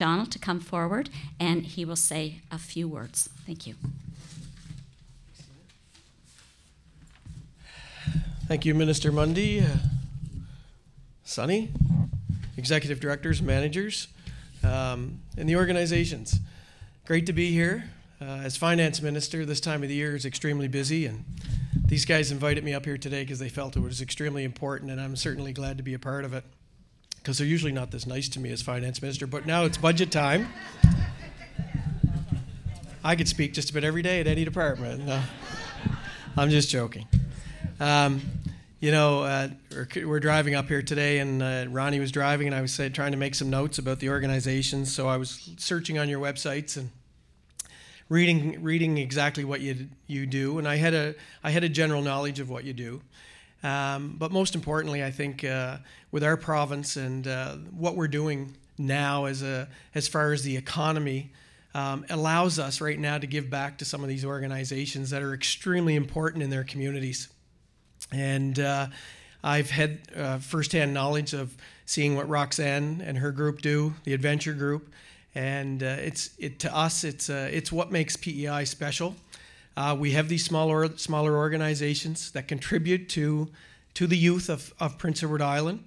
Donald to come forward, and he will say a few words. Thank you. Thank you, Minister Mundy, Sonny, executive directors, managers, and the organizations. Great to be here. As finance minister, this time of the year is extremely busy, and these guys invited me up here today because they felt it was extremely important, and I'm certainly glad to be a part of it, because they're usually not this nice to me as finance minister, but now it's budget time. I could speak just about every day at any department. No, I'm just joking. We're driving up here today, and Ronnie was driving, and I was trying to make some notes about the organizations, so I was searching on your websites and reading exactly what you do, and I had a general knowledge of what you do. But most importantly, I think with our province and what we're doing now as far as the economy allows us right now to give back to some of these organizations that are extremely important in their communities. And I've had firsthand knowledge of seeing what Roxanne and her group do, the Adventure Group, and to us it's what makes PEI special. We have these smaller organizations that contribute to the youth of Prince Edward Island,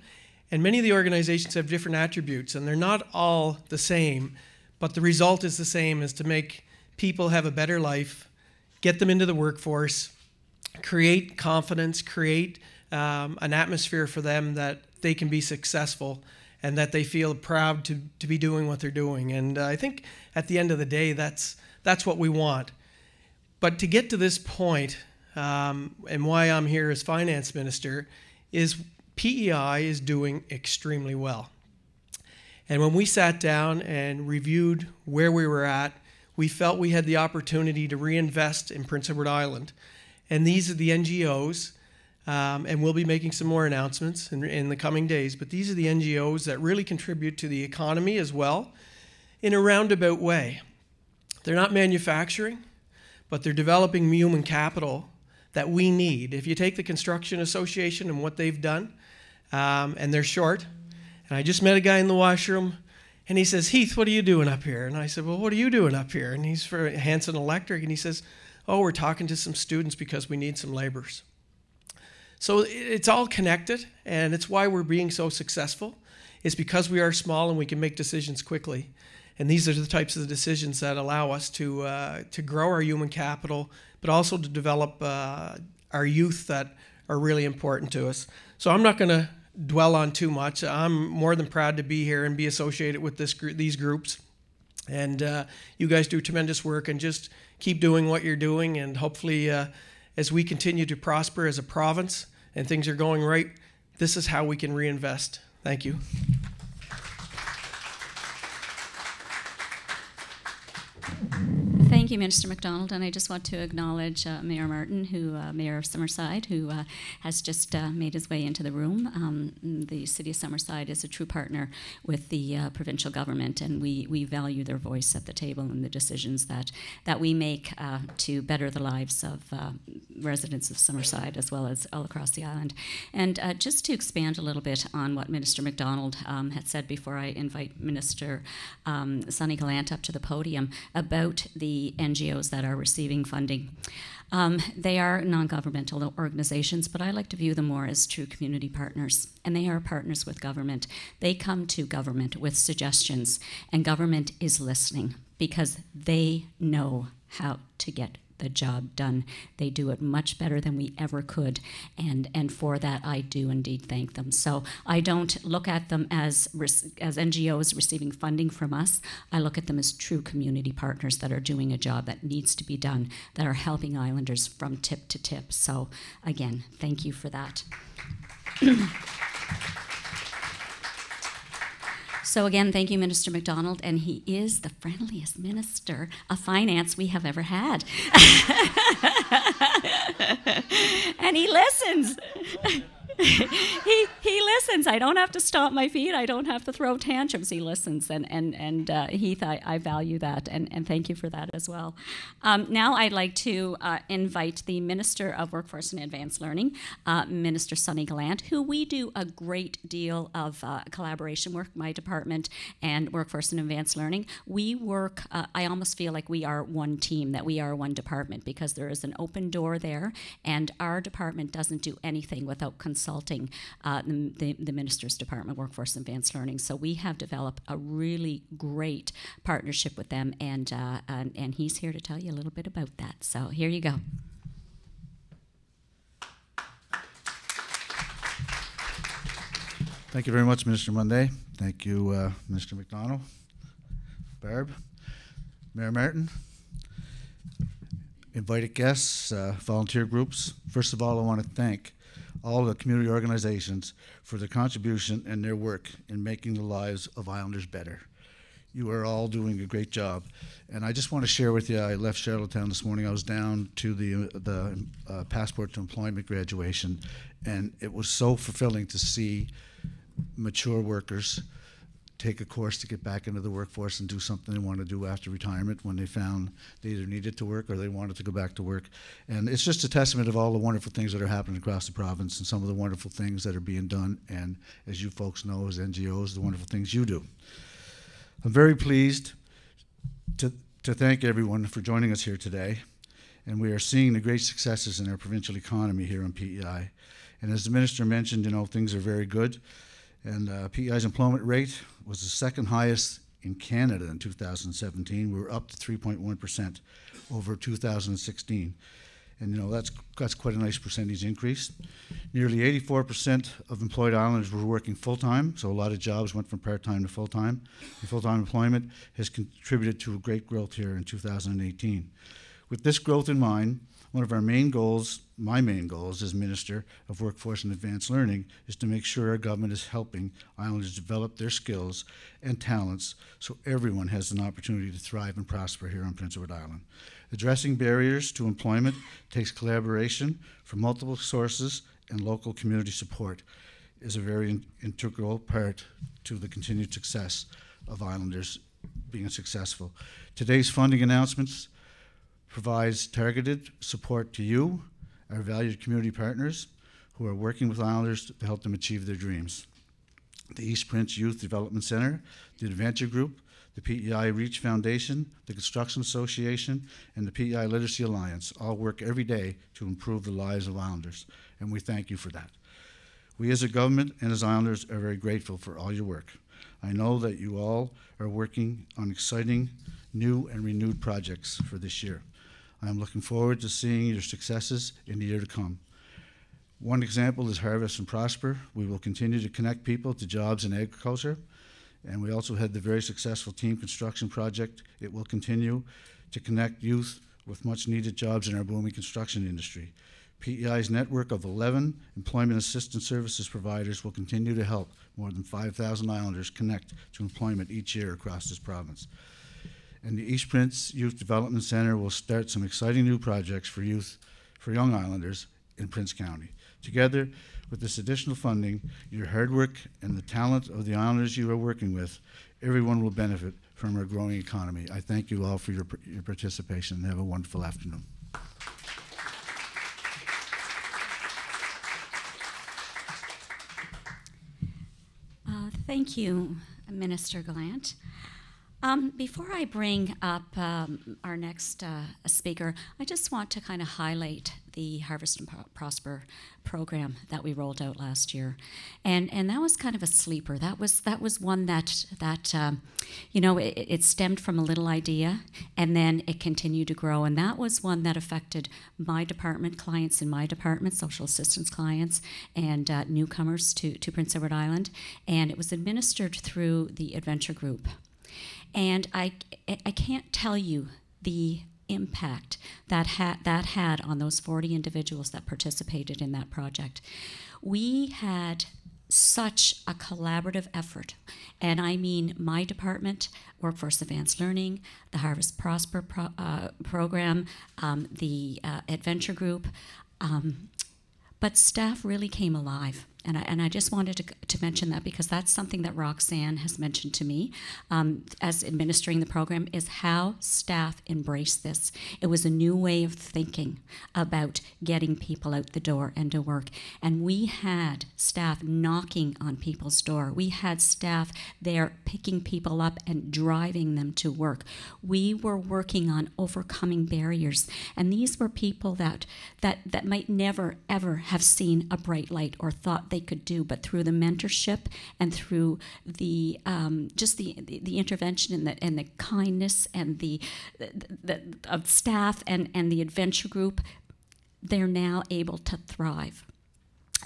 and many of the organizations have different attributes, and they're not all the same, but the result is the same, is to make people have a better life, get them into the workforce, create confidence, create an atmosphere for them that they can be successful and that they feel proud to be doing what they're doing. And I think at the end of the day, that's what we want. But to get to this point, and why I'm here as finance minister, is PEI is doing extremely well. And when we sat down and reviewed where we were at, we felt we had the opportunity to reinvest in Prince Edward Island. And these are the NGOs, and we'll be making some more announcements in the coming days, but these are the NGOs that really contribute to the economy as well in a roundabout way. They're not manufacturing, but they're developing human capital that we need. If you take the Construction Association and what they've done, and they're short, and I just met a guy in the washroom, and he says, "Heath, what are you doing up here?" And I said, "Well, what are you doing up here?" And he's for Hanson Electric, and he says, "Oh, we're talking to some students because we need some laborers." So it's all connected, and it's why we're being so successful. It's because we are small and we can make decisions quickly. And these are the types of decisions that allow us to grow our human capital, but also to develop our youth that are really important to us. So I'm not going to dwell on too much. I'm more than proud to be here and be associated with these groups. And you guys do tremendous work, and just keep doing what you're doing, and hopefully as we continue to prosper as a province and things are going right, this is how we can reinvest. Thank you. Thank you, Minister MacDonald, and I just want to acknowledge Mayor Martin, Mayor of Summerside, who has just made his way into the room. The City of Summerside is a true partner with the provincial government, and we value their voice at the table and the decisions that we make to better the lives of residents of Summerside as well as all across the island. And just to expand a little bit on what Minister MacDonald had said before I invite Minister Sonny Gallant up to the podium about the NGOs that are receiving funding. They are non-governmental organizations, but I like to view them more as true community partners, and they are partners with government. They come to government with suggestions, and government is listening because they know how to get the job done. They do it much better than we ever could, and for that I do indeed thank them. So I don't look at them as NGOs receiving funding from us. I look at them as true community partners that are doing a job that needs to be done, that are helping islanders from tip to tip. So again, thank you for that. So again, thank you, Minister MacDonald, and he is the friendliest minister of finance we have ever had. And he listens. He listens. I don't have to stomp my feet. I don't have to throw tantrums. He listens, and Heath, I value that, and thank you for that as well. Now I'd like to invite the Minister of Workforce and Advanced Learning, Minister Sonny Gallant, who we do a great deal of collaboration work, my department and Workforce and Advanced Learning. We work, I almost feel like we are one team, that we are one department, because there is an open door there, and our department doesn't do anything without consulting the Minister's Department of Workforce and Advanced Learning. So we have developed a really great partnership with them, and he's here to tell you a little bit about that. So here you go. Thank you very much, Minister Munday. Thank you, Minister McDonald, Barb, Mayor Martin, invited guests, volunteer groups. First of all, I want to thank all the community organizations for their contribution and their work in making the lives of Islanders better. You are all doing a great job. And I just want to share with you, I left Charlottetown this morning. I was down to the Passport to Employment graduation, and it was so fulfilling to see mature workers take a course to get back into the workforce and do something they want to do after retirement when they found they either needed to work or they wanted to go back to work. And it's just a testament of all the wonderful things that are happening across the province and some of the wonderful things that are being done, and as you folks know as NGOs, the wonderful things you do. I'm very pleased to thank everyone for joining us here today, and we are seeing the great successes in our provincial economy here on PEI. And as the Minister mentioned, you know, things are very good. And PEI's employment rate was the second highest in Canada in 2017. We were up to 3.1% over 2016. And you know, that's quite a nice percentage increase. Nearly 84% of employed Islanders were working full-time, so a lot of jobs went from part-time to full-time. And full-time employment has contributed to a great growth here in 2018. With this growth in mind, one of our main goals, my main goals as Minister of Workforce and Advanced Learning, is to make sure our government is helping Islanders develop their skills and talents so everyone has an opportunity to thrive and prosper here on Prince Edward Island. Addressing barriers to employment takes collaboration from multiple sources, and local community support is a very integral part to the continued success of Islanders being successful. Today's funding announcements provides targeted support to you, our valued community partners, who are working with Islanders to help them achieve their dreams. The East Prince Youth Development Center, the Adventure Group, the PEI Reach Foundation, the Construction Association, and the PEI Literacy Alliance all work every day to improve the lives of Islanders, and we thank you for that. We as a government and as Islanders are very grateful for all your work. I know that you all are working on exciting new and renewed projects for this year. I am looking forward to seeing your successes in the year to come. One example is Harvest and Prosper. We will continue to connect people to jobs in agriculture, and we also had the very successful team construction project. It will continue to connect youth with much needed jobs in our booming construction industry. PEI's network of 11 employment assistance services providers will continue to help more than 5,000 Islanders connect to employment each year across this province. And the East Prince Youth Development Center will start some exciting new projects for young Islanders in Prince County. Together with this additional funding, your hard work and the talent of the Islanders you are working with, everyone will benefit from our growing economy. I thank you all for your participation, and have a wonderful afternoon. Thank you, Minister Gallant. Before I bring up our next speaker, I just want to kind of highlight the Harvest and Prosper program that we rolled out last year, and that was kind of a sleeper. That was one that you know, it stemmed from a little idea, and then it continued to grow, and that was one that affected my department, clients in my department, social assistance clients, and newcomers to Prince Edward Island, and it was administered through the Adventure Group. And I can't tell you the impact that had on those 40 individuals that participated in that project. We had such a collaborative effort, and I mean my department, Workforce Advanced Learning, the Harvest Prosper program, the Adventure Group, but staff really came alive. And I just wanted to mention that because that's something that Roxanne has mentioned to me as administering the program, is how staff embrace this. It was a new way of thinking about getting people out the door and to work. And we had staff knocking on people's door. We had staff there picking people up and driving them to work. We were working on overcoming barriers. And these were people that might never, ever have seen a bright light or thought they could do, but through the mentorship and through the just the intervention and the kindness and the of staff and the adventure group, they're now able to thrive.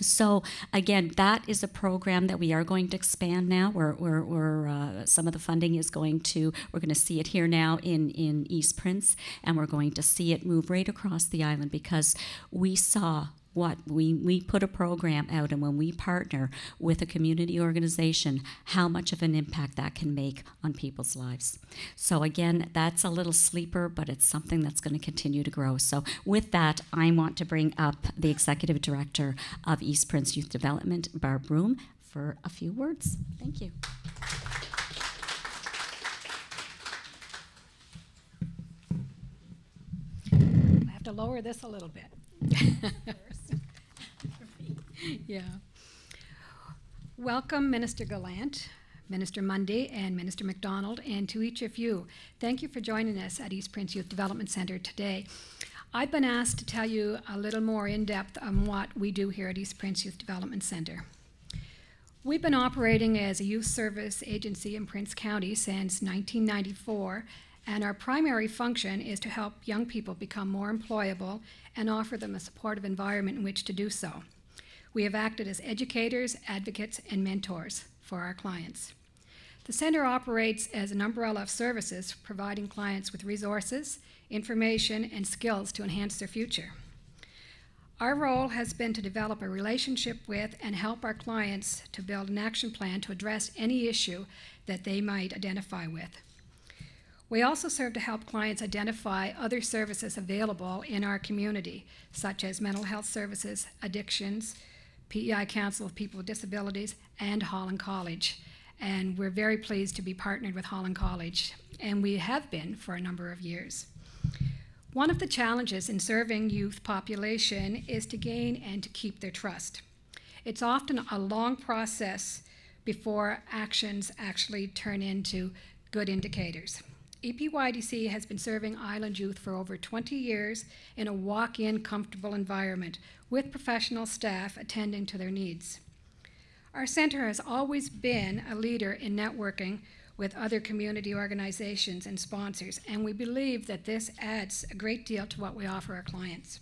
So again, that is a program that we are going to expand now. We're some of the funding is we're going to see it here now in East Prince, and we're going to see it move right across the island, because we saw what we put a program out, and when we partner with a community organization, how much of an impact that can make on people's lives. So again, that's a little sleeper, but it's something that's going to continue to grow. So with that, I want to bring up the Executive Director of East Prince Youth Development, Barb Broom, for a few words. Thank you. I have to lower this a little bit. Yeah. Welcome, Minister Gallant, Minister Mundy, and Minister MacDonald, and to each of you. Thank you for joining us at East Prince Youth Development Centre today. I've been asked to tell you a little more in depth on what we do here at East Prince Youth Development Centre. We've been operating as a youth service agency in Prince County since 1994, and our primary function is to help young people become more employable and offer them a supportive environment in which to do so. We have acted as educators, advocates, and mentors for our clients. The Centre operates as an umbrella of services, providing clients with resources, information, and skills to enhance their future. Our role has been to develop a relationship with and help our clients to build an action plan to address any issue that they might identify with. We also serve to help clients identify other services available in our community, such as mental health services, addictions, PEI Council of People with Disabilities, and Holland College. And we're very pleased to be partnered with Holland College, and we have been for a number of years. One of the challenges in serving youth population is to gain and to keep their trust. It's often a long process before actions actually turn into good indicators. EPYDC has been serving island youth for over 20 years in a walk-in, comfortable environment with professional staff attending to their needs. Our center has always been a leader in networking with other community organizations and sponsors, and we believe that this adds a great deal to what we offer our clients.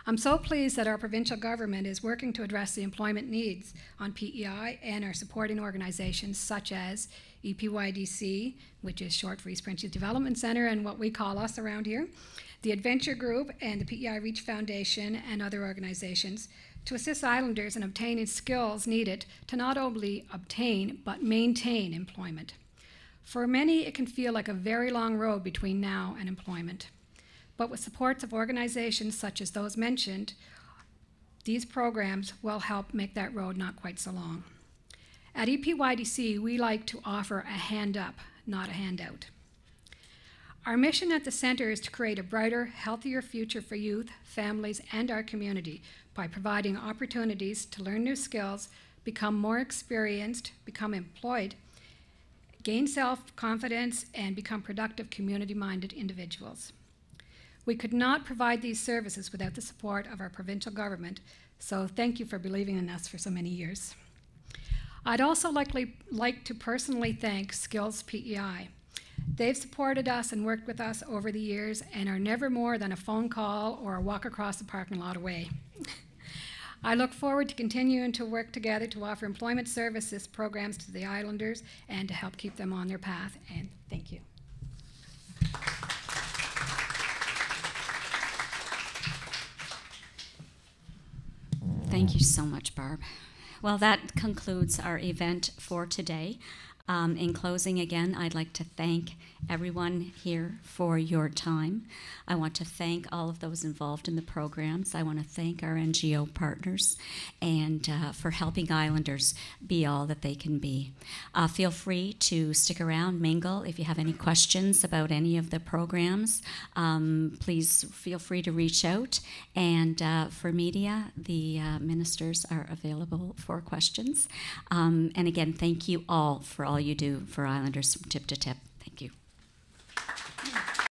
I'm so pleased that our provincial government is working to address the employment needs on PEI and our supporting organizations such as EPYDC, which is short for East Prince Youth Development Centre, and what we call us around here, the Adventure Group and the PEI Reach Foundation and other organizations to assist islanders in obtaining skills needed to not only obtain but maintain employment. For many, it can feel like a very long road between now and employment. But with supports of organizations such as those mentioned, these programs will help make that road not quite so long. At EPYDC, we like to offer a hand up, not a handout. Our mission at the center is to create a brighter, healthier future for youth, families, and our community by providing opportunities to learn new skills, become more experienced, become employed, gain self-confidence, and become productive, community-minded individuals. We could not provide these services without the support of our provincial government, so thank you for believing in us for so many years. I'd also like to personally thank Skills PEI. They've supported us and worked with us over the years and are never more than a phone call or a walk across the parking lot away. I look forward to continuing to work together to offer employment services programs to the islanders and to help keep them on their path, and thank you. Thank you so much, Barb. Well, that concludes our event for today. In closing, again, I'd like to thank everyone here for your time. I want to thank all of those involved in the programs. I want to thank our NGO partners and for helping Islanders be all that they can be. Feel free to stick around, mingle. If you have any questions about any of the programs, please feel free to reach out. And for media, the ministers are available for questions. And again, thank you all for all you do for Islanders from tip to tip.